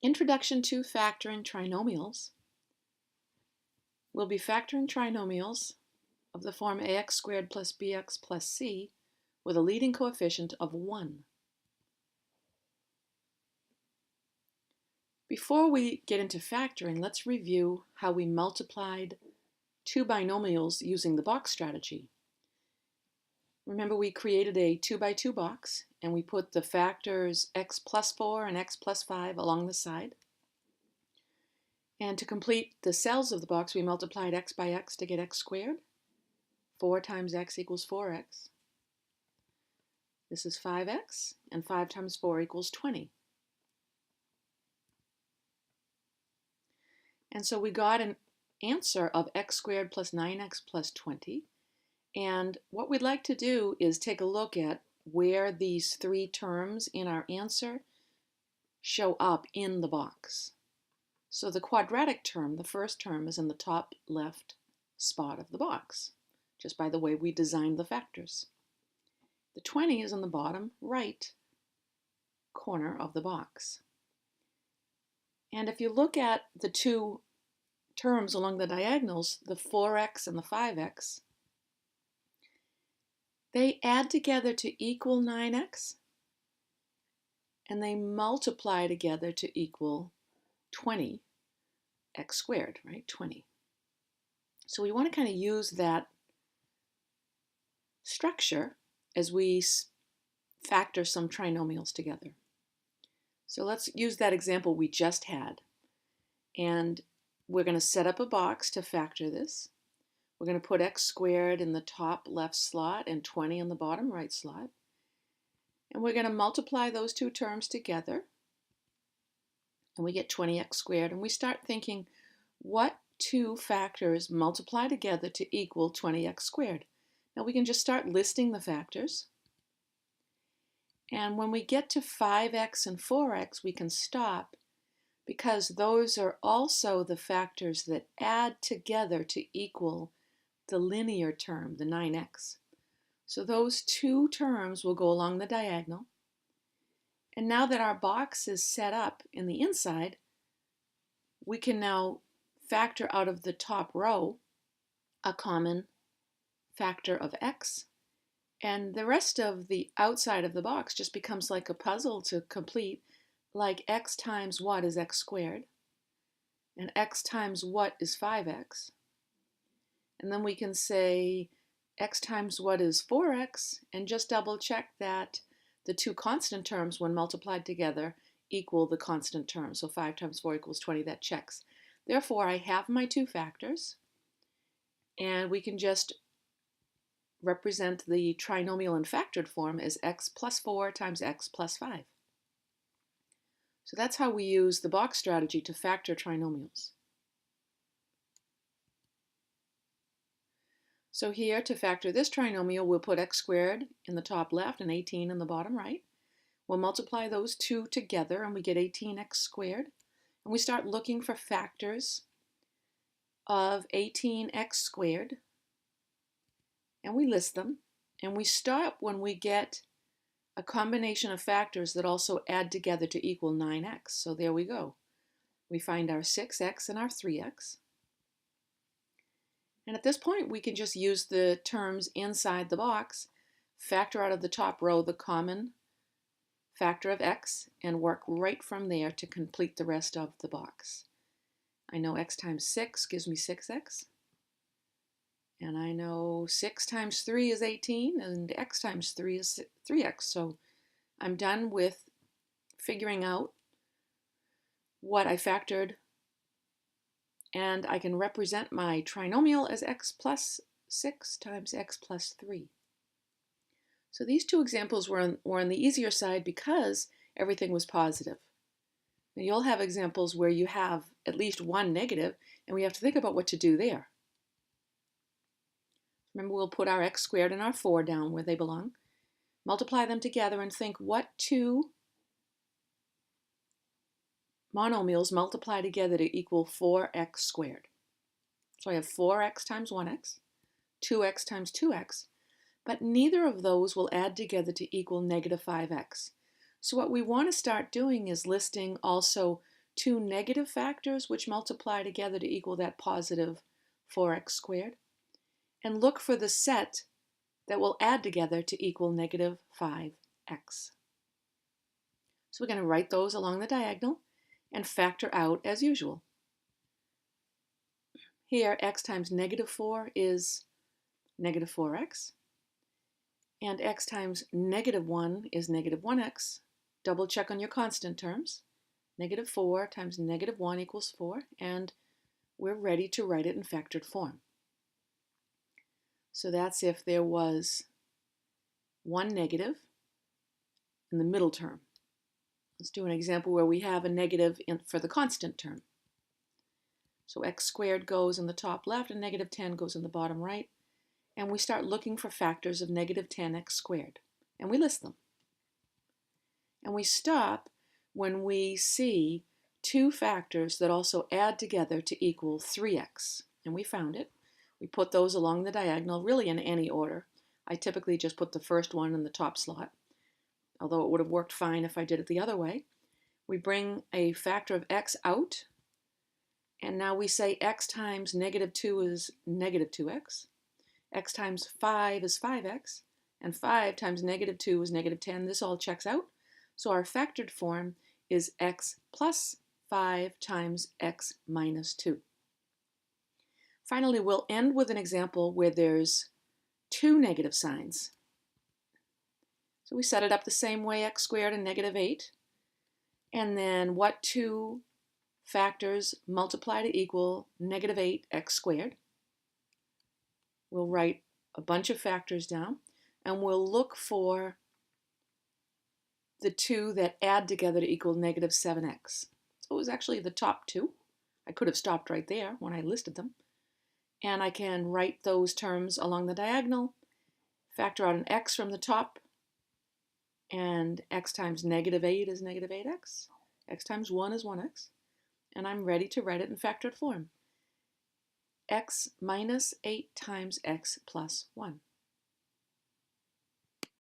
Introduction to Factoring Trinomials. We'll be factoring trinomials of the form ax squared plus bx plus c with a leading coefficient of 1. Before we get into factoring, let's review how we multiplied two binomials using the box strategy. Remember, we created a 2 by 2 box and we put the factors x plus 4 and x plus 5 along the side. And to complete the cells of the box, we multiplied x by x to get x squared. 4 times x equals 4x. This is 5x, and 5 times 4 equals 20. And so we got an answer of x squared plus 9x plus 20. And what we'd like to do is take a look at where these three terms in our answer show up in the box. So the quadratic term, the first term, is in the top left spot of the box, just by the way we designed the factors. The 20 is in the bottom right corner of the box. And if you look at the two terms along the diagonals, the 4x and the 5x, they add together to equal 9x, and they multiply together to equal 20 x squared, right? 20. So we want to kind of use that structure as we factor some trinomials together. So let's use that example we just had. And we're going to set up a box to factor this. We're going to put x squared in the top left slot and 20 in the bottom right slot. And we're going to multiply those two terms together. And we get 20x squared. And we start thinking, what two factors multiply together to equal 20x squared? Now we can just start listing the factors. And when we get to 5x and 4x, we can stop, because those are also the factors that add together to equal the linear term, the 9x. So those two terms will go along the diagonal. And now that our box is set up in the inside, we can now factor out of the top row a common factor of x. And the rest of the outside of the box just becomes like a puzzle to complete, like x times what is x squared, and x times what is 5x. And then we can say x times what is 4x, and just double check that the two constant terms, when multiplied together, equal the constant term. So 5 times 4 equals 20, that checks. Therefore, I have my two factors, and we can just represent the trinomial in factored form as x plus 4 times x plus 5. So that's how we use the box strategy to factor trinomials. So here, to factor this trinomial, we'll put x squared in the top left and 18 in the bottom right. We'll multiply those two together and we get 18x squared. And we start looking for factors of 18x squared. And we list them. And we stop when we get a combination of factors that also add together to equal 9x. So there we go. We find our 6x and our 3x. And at this point, we can just use the terms inside the box, factor out of the top row the common factor of x, and work right from there to complete the rest of the box. I know x times 6 gives me 6x. And I know 6 times 3 is 18, and x times 3 is 3x. So I'm done with figuring out what I factored, and I can represent my trinomial as x plus 6 times x plus 3. So these two examples were on the easier side because everything was positive. Now you'll have examples where you have at least one negative, and we have to think about what to do there. Remember, we'll put our x squared and our 4 down where they belong, multiply them together, and think what two monomials multiply together to equal 4x squared. So I have 4x times 1x, 2x times 2x, but neither of those will add together to equal negative 5x. So what we want to start doing is listing also two negative factors which multiply together to equal that positive 4x squared, and look for the set that will add together to equal negative 5x. So we're going to write those along the diagonal and factor out as usual. Here, x times negative 4 is negative 4x, and x times negative 1 is negative 1x. Double check on your constant terms. Negative 4 times negative 1 equals 4, and we're ready to write it in factored form. So that's if there was one negative in the middle term. Let's do an example where we have a negative for the constant term. So x squared goes in the top left and negative 10 goes in the bottom right. And we start looking for factors of negative 10x squared. And we list them. And we stop when we see two factors that also add together to equal 3x. And we found it. We put those along the diagonal, really in any order. I typically just put the first one in the top slot, although it would have worked fine if I did it the other way. We bring a factor of x out, and now we say x times negative 2 is negative 2x, x times 5 is 5x, and 5 times negative 2 is negative 10. This all checks out. So our factored form is x plus 5 times x minus 2. Finally, we'll end with an example where there's two negative signs. So we set it up the same way, x squared and negative 8. And then what two factors multiply to equal negative 8x squared? We'll write a bunch of factors down, and we'll look for the two that add together to equal negative 7x. So it was actually the top two. I could have stopped right there when I listed them. And I can write those terms along the diagonal, factor out an x from the top, and x times negative 8 is negative 8x. X times 1 is 1x. And I'm ready to write it in factored form. X minus 8 times x plus 1.